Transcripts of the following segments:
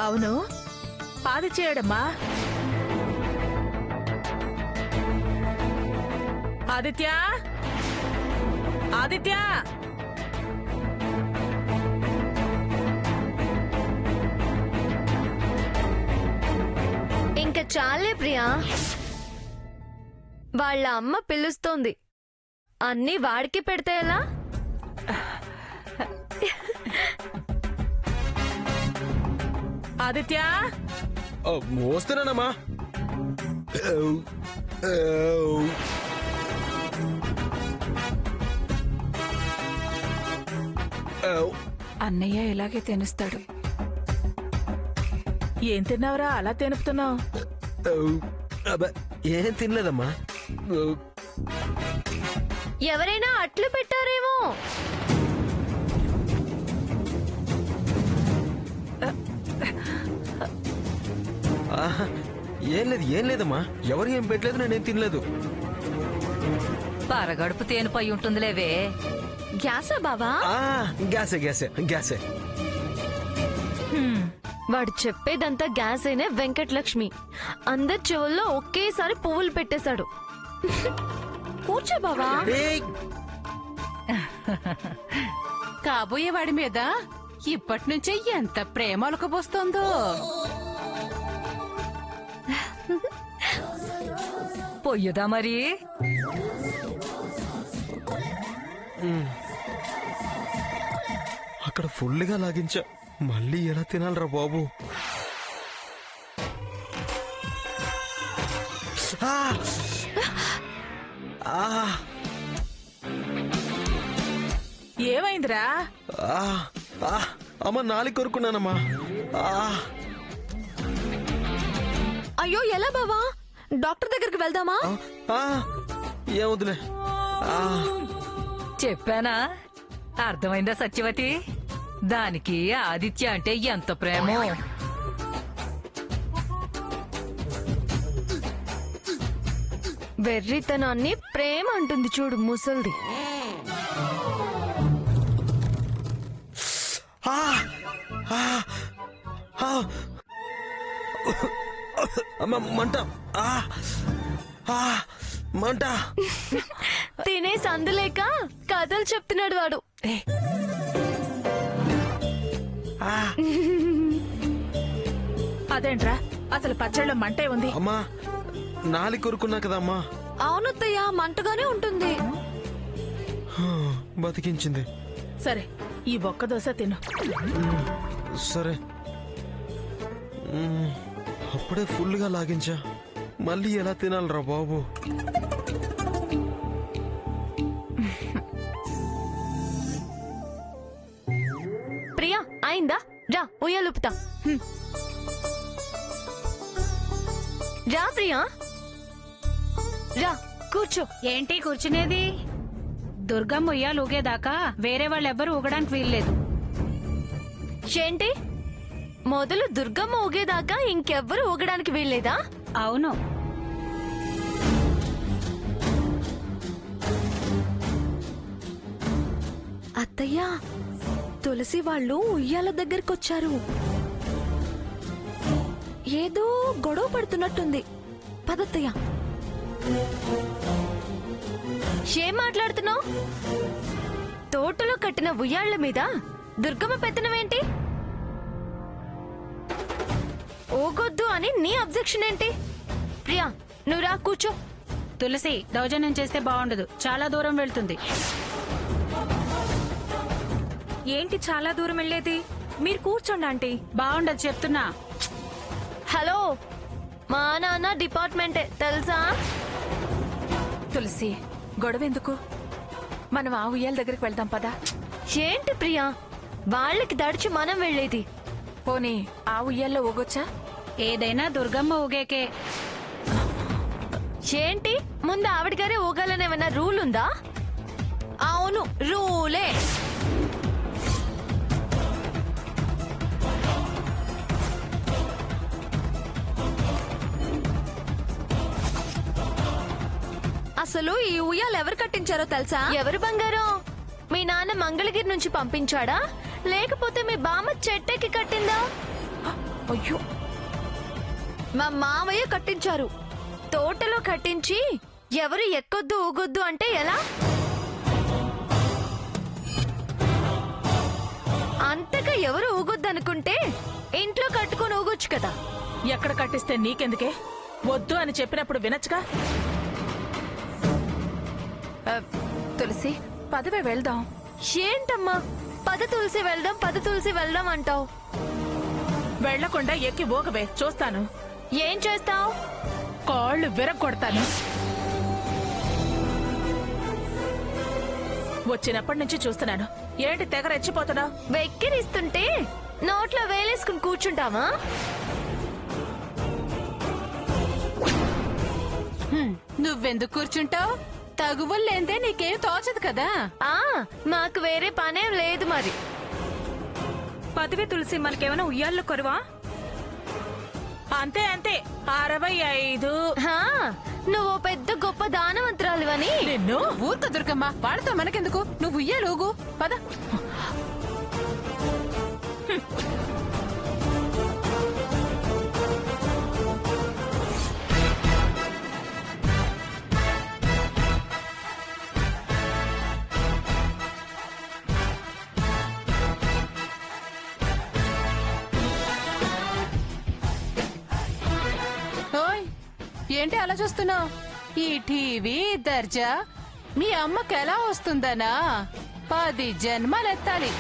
అవును, ఆదిత్యడమ్మా. ఆదిత్య, ఆదిత్య. ఇంకా చాలే ప్రియా, వాళ్ళ అమ్మ పిలుస్తోంది. అన్నీ వాడికి పెడితే ఎలా? ఆదిత్య, వస్తున్నానమ్మా. అన్నయ్య ఇలాగే తినేస్తాడు. ఏం తిన్నావురా అలా తినుపుతున్నావు? ఏం తినలేదమ్మా. ఎవరైనా అట్లు పెట్టారేమో. ఏం లేదమ్మా, ఎవరు ఏం పెట్టలేదు, నేనేం తినలేదు. పరగడుపు తేనిపై ఉంటుందిలేవే. గ్యాసా బావా? గ్యాసే గ్యాసే గ్యాసే. వాడు చెప్పేదంతా గ్యాస్ అయినే. వెంకటలక్ష్మి అందరి చెవుల్లో ఒకేసారి పువ్వులు పెట్టేశాడు. కూర్చో బావా. కాబోయే వాడి మీద ఇప్పటి నుంచే ఎంత ప్రేమ ఒలకబోస్తోందో. పొయ్యుదా మరి. అక్కడ ఫుల్గా లాగించా, మళ్ళీ ఎలా తినాలరా బాబు? ఏమైందిరా? అమ్మ, నాలి కొరుకున్నానమ్మా. అయ్యో ఎలా బావా? డాక్టర్ దగ్గరికి వెళ్దామా? ఏమవుతులే. చెప్పానా? అర్థమైందా సత్యవతి? దానికి ఆదిత్య అంటే ఎంత ప్రేమో. వెర్రితనాన్ని ప్రేమ అంటుంది చూడు ముసల్ది. అమ్మ, మంట మంట. తినే సందులేక కథలు చెప్తున్నాడు వాడు. అదేంట్రా, అసలు పచ్చళ్ళలో మంటే ఉంది. అమ్మా, నాలి కొరుకున్నా కదమ్మా. అవునత్తయ్య, మంటగానే ఉంటుంది. బతికించింది. సరే, ఈ ఒక్క దోశ తిను. సరే. అప్పుడే ఫుల్గా లాగించా, మళ్ళీ ఎలా తినాలరా బాబు? ప్రియా అయిందా? రా ఉయ్యాలుపుతా. రా ప్రియా, రా కూర్చో. ఏంటి కూర్చునేది? దుర్గమ్మ ఉయ్యాలు ఊగేదాకా వేరే వాళ్ళెవ్వరూ ఊగడానికి వీల్లేదు. ఏంటి? మొదలు దుర్గమ్మ ఊగేదాకా ఇంకెవ్వరు ఊగడానికి వీల్లేదా? అవును. అత్తయ్య, తులసి వాళ్ళు ఉయ్యాల దగ్గరకొచ్చారు. ఏదో గొడవ పడుతున్నట్టుంది. పదత్తయ్య. ఏం మాట్లాడుతున్నావు? తోటలో కట్టిన ఉయ్యాళ్ల మీద దుర్గమ్మ పెత్తనమేంటి? ఓగొద్దు అని నీ అబ్జెక్షన్ ఏంటి? ప్రియా, నువ్వు రా కూర్చో. తులసి, దౌర్జన్యం చేస్తే బాగుండదు, చాలా దూరం వెళ్తుంది. ఏంటి చాలా దూరం వెళ్ళేది? మీరు కూర్చోండి ఆంటీ. బాగుండదు చెప్తున్నా. హలో, మా నాన్న డిపార్ట్మెంటే తెలుసా? తులసి, గొడవ ఎందుకు? మనం ఆ ఉయ్యాల దగ్గరికి వెళ్దాం పదా. ఏంటి ప్రియా, వాళ్ళకి దడిచి మనం వెళ్ళేది. పోనీ ఆ ఉయ్యాల్లో ఊగొచ్చా? ఏదైనా దుర్గమ్మ ఊగేకే. ఏంటి, ముందు ఆవిడ గారే ఊగాలని ఏమైనా రూల్ ఉందా? అవును, రూలే. అసలు ఈ ఉయ్యాలు ఎవరు కట్టించారో తెలుసా? ఎవరు బంగారం? మీ నాన్న మంగళగిరి నుంచి పంపించాడా, లేకపోతే మీ బామ్మ చెట్టెక్కి కట్టిందా? అయ్యో, మా మావయ్య కట్టించారు. తోటలో కట్టించి ఎవరు ఎక్కొద్దు ఊగొద్దు అంటే ఎలా? అంతగా ఎవరు ఊగొద్దు అనుకుంటే ఇంట్లో కట్టుకొని ఊగొచ్చు కదా. ఎక్కడ కట్టిస్తే నీకెందుకే? వద్దు అని చెప్పినప్పుడు వినొచ్చుగా. తులసి పదవే వెళ్దాం. ఏంటమ్మా పద తులసి వెళ్దాం అంటావు? వెళ్లకుండా ఎక్కి ఊగవే, చూస్తాను. ఏం చేస్తావు? కాళ్ళు విరగొడతాను. వచ్చినప్పటి నుంచి చూస్తున్నాను. ఏంటి తెగ రెచ్చిపోతున్నావు? వెక్కిరిస్తుంటే నోట్లో వేలేసుకుని కూర్చుంటావా? నువ్వెందుకు కూర్చుంటావు? తగువుల్లేందే నీకేం తోచదు కదా. మాకు వేరే పనేం లేదు మరి. పదవి తులసి, మనకేమైనా ఉయ్యాల్లో కొరువా? అంతే అంతే, 65. నువ్వు పెద్ద గొప్ప దానవంతురాలివని. నిన్ను ఊరుక దుర్గమ్మ, వాళ్ళతో మనకెందుకు? నువ్వు ఉయ్యాలూగు పద. ఓయ్, ఏంటి అలా చూస్తున్నావు? ఈ టీవీ దర్జా మీ అమ్మకి ఎలా వస్తుందనా? 10 జన్మలెత్తాలి.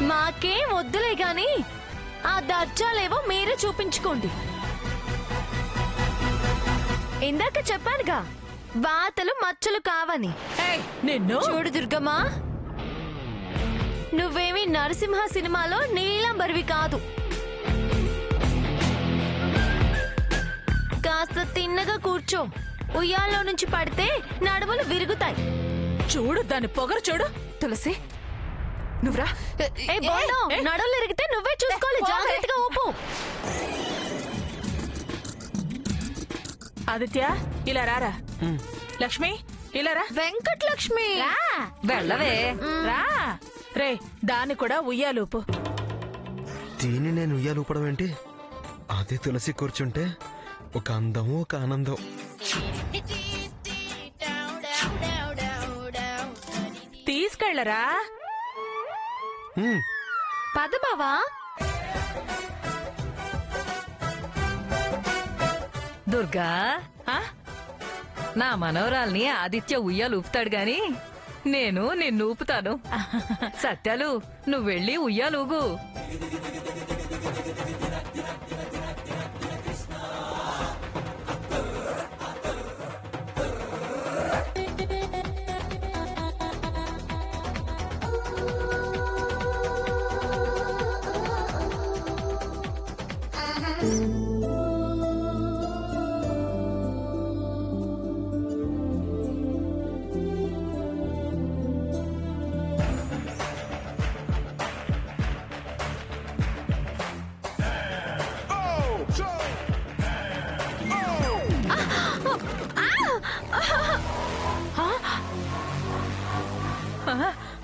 మాకేం వద్దులే గాని ఆ దర్జాలేవో మీరే చూపించుకోండి. ఇందాక చెప్పానుగా వాతలు మచ్చలు కావని. ఏయ్, నిన్ను చూడు దుర్గమ్మా, నువ్వేమీ నరసింహ సినిమాలో నీలంబరివి కాదు. కాస్త తిన్నగా కూర్చో. ఉయ్యాల్లో నుంచి పడితే నడుములు విరుగుతాయి. చూడు దాని పొగరు చూడు. తులసి నువ్వురా. నడుములు విరిగితే నువ్వే చూసుకోవాలి. జాగ్రత్తగా ఊపు. ఆదిత్య, ఇలా రారా. లక్ష్మి, ఇలా రా. వెంకటలక్ష్మి వెళ్ళవే. రా రే, దాన్ని కూడా ఉయ్యాలూపు. దీన్ని నేను ఉయ్యాలు ఊపడం ఏంటి? అదే తులసి కూర్చుంటే ఒక అందం, ఒక ఆనందం. తీసుకెళ్లరా. పద బావా. దుర్గా, నా మనవరాల్ని ఆదిత్య ఉయ్యాలు ఊపుతాడు గాని నేను నిన్ను ఊపుతాను. సత్యాలు, నువ్వు వెళ్ళి ఉయ్యాలూగు.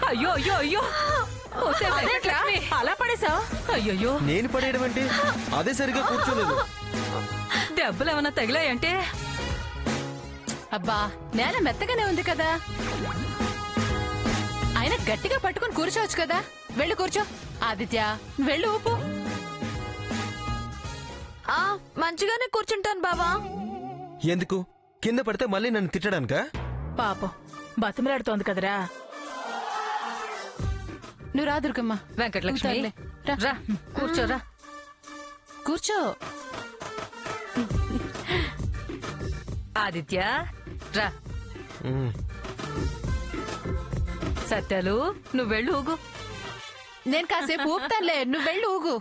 అయ్యో అయ్యో అయ్యో, అలా పడేసావు? అయ్యో, నేను పడేయడం ఏంటి? అదే సరిగా కూర్చోలేదు. దెబ్బలు ఏమన్నా తగిలాయంటే? అబ్బా, నేల మెత్తగానే ఉంది కదా. ఆయన గట్టిగా పట్టుకుని కూర్చోవచ్చు కదా. వెళ్ళి కూర్చో. ఆదిత్య, వెళ్ళు ఊపు. మంచిగానే కూర్చుంటాను బావా. ఎందుకు? కింద పడితే మళ్ళీ నన్ను తిట్టడానికా? పాపం బతిమలాడుతోంది కదరా. నువ్వు రా దుర్గమ్మ. వెంకటలక్ష్మి, ఊతారులే. రా. రా కూర్చోరా. కూర్చో. ఆదిత్య రా. ఉమ్. సత్యాలు, నువ్వు వెళ్ళు ఊగు. నేను కాసేపు ఊపుతానులే, నువ్వు వెళ్ళు ఊగు.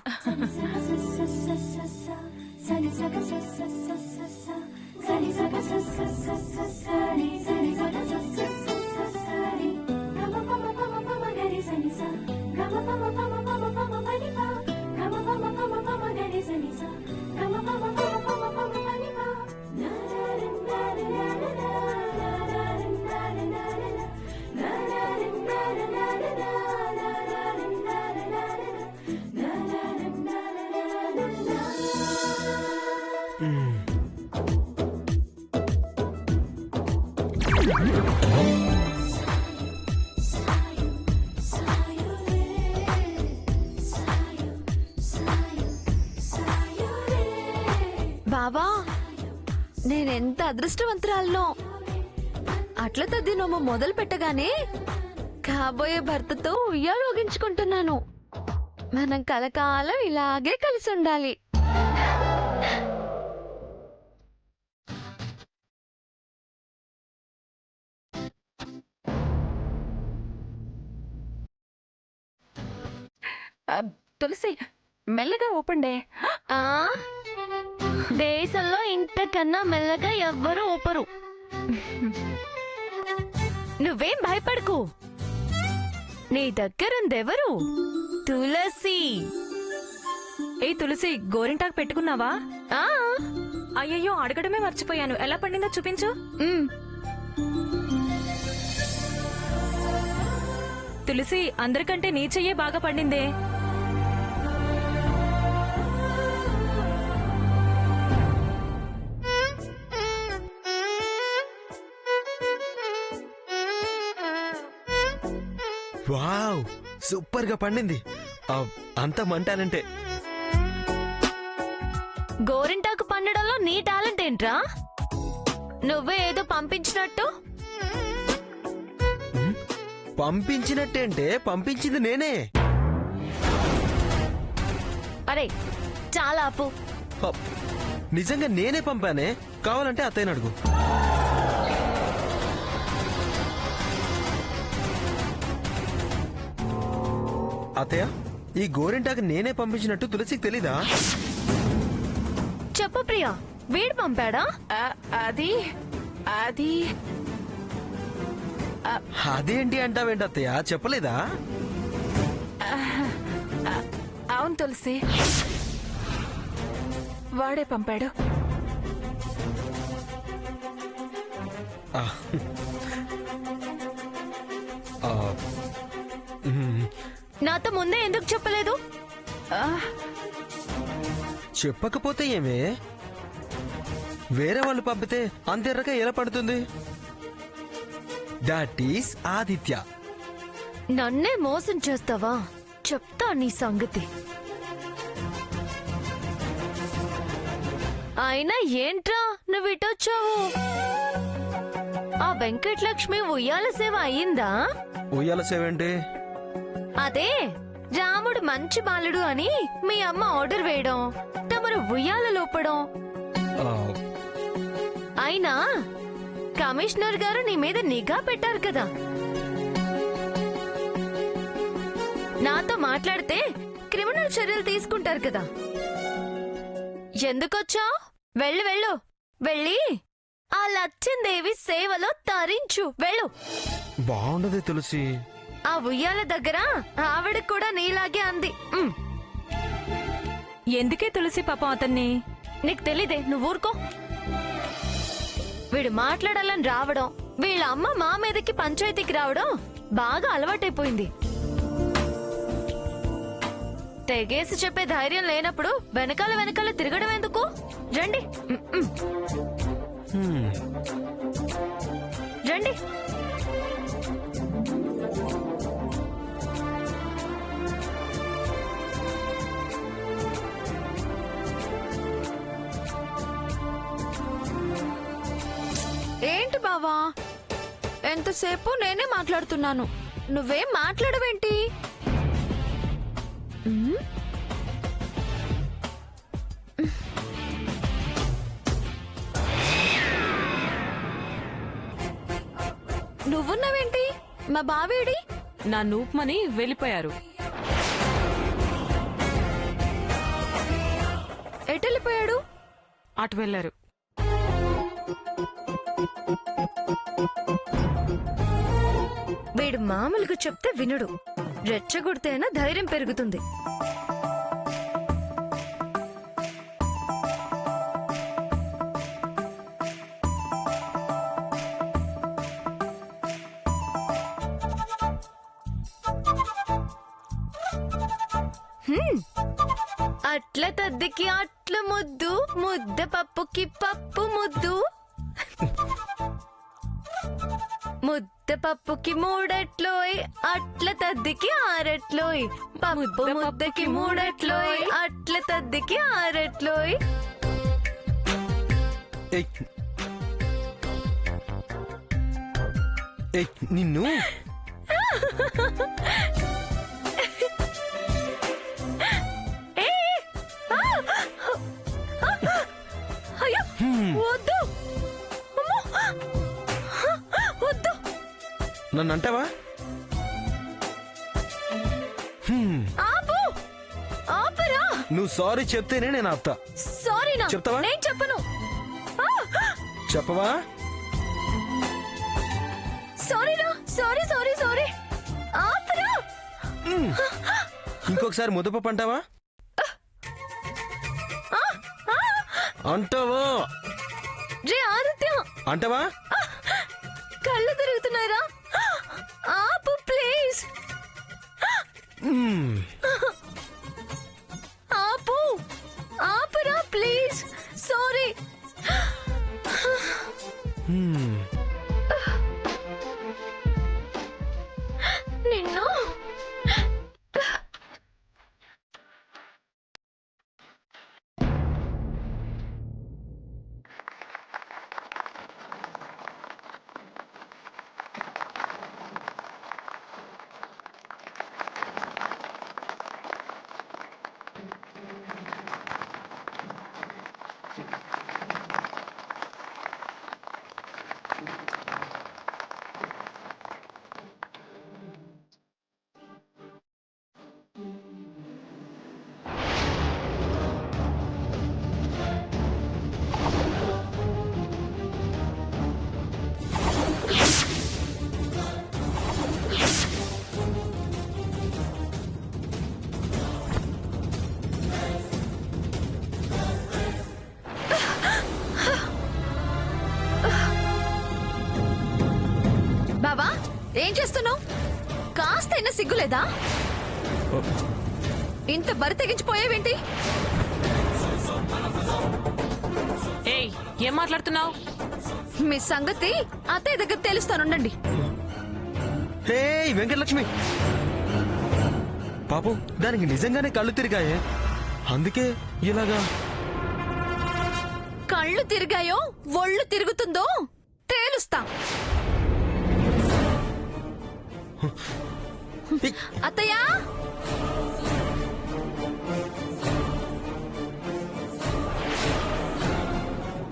బావా నేనెంత అదృష్టవంతురాలనో. అట్ల తద్దినోము మొదలు పెట్టగానే కాబోయే భర్తతో ఉయ్యాలు ఊగించుకుంటున్నాను. మనం కలకాలం ఇలాగే కలిసి ఉండాలి. తులసి మెల్లగా ఓపెన్ డే. ఆ దేశంలో ఇంతకన్నా మెల్లగా ఎవ్వరూ ఊపరు. నువ్వేం భయపడకు. నీ దగ్గరుందెవరు? తులసి. ఏ తులసి, గోరింటాకు పెట్టుకున్నావా? ఆ అయ్యయ్యో, అడగడమే మర్చిపోయాను. ఎలా పండిందో చూపించు. ఉమ్. తులసి, అందరికంటే నీ చెయ్యే బాగా పండిందే. వావ్, సూపర్ గా పండింది. అంత మంటాలంటే గోరింటాకు పండడంలో నీ టాలెంట్ ఏంట్రా? నువ్వే ఏదో పంపించినట్టు. పంపించినట్టే అంటే పంపించింది నేనే. అరే చాలా ఆపు. హ, నిజంగా నేనే పంపానే. కావాలంటే అత్తయ్యని అడుగు. అత్తయ్య, ఈ గోరింటాకు నేనే పంపించినట్టు తులసికి తెలీదా? చెప్పు ప్రియా, వీడు పంపాడా? అది అది అదేంటి అంటావేంటి అత్తయ్య, చెప్పలేదా? అవును తులసి, వాడే పంపాడు. ఆ. ఆ. మ్మ్. నాతో ముందే ఎందుకు చెప్పలేదు? చెప్పకపోతే ఏమే? వేరే వాళ్ళు పంపితే అంతెర్రగా ఎలా పడుతుంది? That is Aditya. నన్నే మోసం చేస్తావా? చెప్తా నీ సంగతి. అయినా ఏంట్రా నువ్వు ఇటొచ్చావు? ఆ వెంకటలక్ష్మి ఉయ్యాల సేవ అయ్యిందా? ఉయ్యాల సేవేంటి? అదే రాముడు మంచి బాలుడు అని మీ అమ్మ ఆర్డర్ వేయడం, తమరు ఉయ్యాల లోపడం. ఆ, అయినా కమిషనర్ గారు నీ మీద నిఘా పెట్టారు కదా. నాతో మాట్లాడితే క్రిమినల్ చర్యలు తీసుకుంటారు కదా. ఎందుకొచ్చావు? వెళ్ళు వెళ్ళు, వెళ్ళి ఆ లచ్చిందేవి సేవలో తరించు. వెళ్ళు. బాగుండదు తులసి. ఆ ఉయ్యాల దగ్గర ఆవిడ కూడా నీలాగే అంది. ఎందుకే తులసి పాపం అతన్ని? నీకు తెలీదే, నువ్వు ఊరుకో. వీడు మాట్లాడాలని రావడం, వీళ్ళ అమ్మ మా మీదకి పంచాయతీకి రావడం బాగా అలవాటైపోయింది. తెగేసి చెప్పే ధైర్యం లేనప్పుడు వెనకాల వెనకాల తిరగడం ఎందుకు? రండి. హ్మ్. రండి. ఏంటి బావా, ఎంతసేపు నేనే మాట్లాడుతున్నాను, నువ్వేం మాట్లాడవేంటి? నువ్వున్నావేంటి? మా బావేడి? నా నూప్మని వెళ్ళిపోయారు. ఎటెళ్ళిపోయాడు? అటు వెళ్లారు. వీడు మామూలుగా చెప్తే వినడు, రెచ్చగొడితేనా ధైర్యం పెరుగుతుంది. అట్ల తద్దికి అట్ల ముద్దు, ముద్ద పప్పుకి పప్పు ముద్దు. ముద్దపప్పుకి మూడట్లోయ్ అట్ల తద్దికి ఆరట్లోయ్ పప్పు ముద్దకి మూడట్లోయ్ అట్ల తద్దికి ఆరట్లోయ్. ఏయ్ ఏయ్, నిన్ను అయ్యో వద్దు అమ్మో! వద్దు. నన్ను అంటావా? ఆపు ఆపరా. నువ్వు సారీ చెప్తేనే నేను ఆపుతా. సారీనా? చెప్తావా? నేను చెప్పను. చెప్పవా? సారీనా? Sorry sorry sorry. ఆపరా. ఇంకొకసారి ముద్దపప్పు అంటావా? అంటావా? రే ఆదిత్య, అంటావా? కళ్ళు తిరుగుతున్నారా? ఆపు ప్లీజ్. ఆపు ఆపురా ప్లీజ్. సారీ. నిన్ను బావా ఏం చేస్తున్నావు? కాస్తైనా సిగ్గులేదా? ఇంత బరి తెగించిపోయావేంటి? ఏయ్, ఏం మాట్లాడుతున్నావు? మీ సంగతి అత్తయ్య దగ్గర తెలుస్తానుండండి. హే వెంకటలక్ష్మి, పాపం దానికి నిజంగానే కళ్ళు తిరిగాయే, అందుకే ఇలాగా. కళ్ళు తిరిగాయో ఒళ్ళు తిరుగుతుందో తేలుస్తా. అత్తయ్య,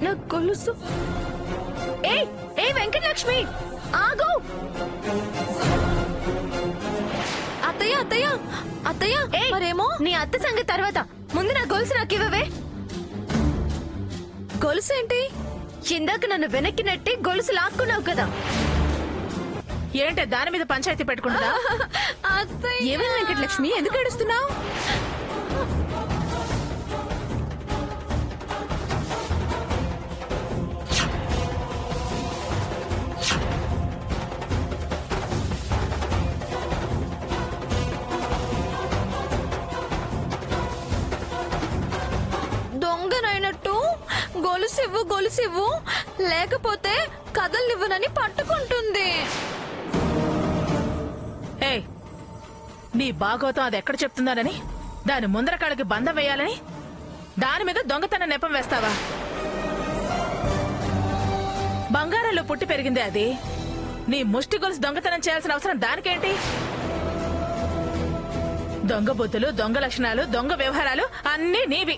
నా గొలుసు. ఏయ్ ఏ వెంకటలక్ష్మి ఆగు. అత్తయ్య అత్తయ్య అత్తయ్య, మరేమో నీ అత్త సంగతి తర్వాత, ముందు నా గొలుసు నాకు ఇవ్వవే. గొలుసు ఏంటి? ఇందాక నన్ను వెనక్కి నెట్టి గొలుసు లాక్కున్నావు కదా. ఏంటే దాని మీద పంచాయతీ పెట్టుకుంటా? ఏమైనా వెంకటలక్ష్మి, ఎందుకు ఏడుస్తున్నావు? దొంగనైనట్టు గొలుసివ్వు గొలుసివ్వు, లేకపోతే కదలనివ్వనని పట్టుకుంటుంది. ఏయ్, నీ బాగోతం అది ఎక్కడ చెప్తుందానని దాని ముందర కాళ్ళకి బంధం వేయాలని దాని మీద దొంగతన నెపం వేస్తావా? బంగారంలో పుట్టి పెరిగిందే అది. నీ ముష్టి గొలుసు దొంగతనం చేయాల్సిన అవసరం దానికేంటి? దొంగ బుద్ధులు, దొంగ లక్షణాలు, దొంగ వ్యవహారాలు అన్నీ నీవి.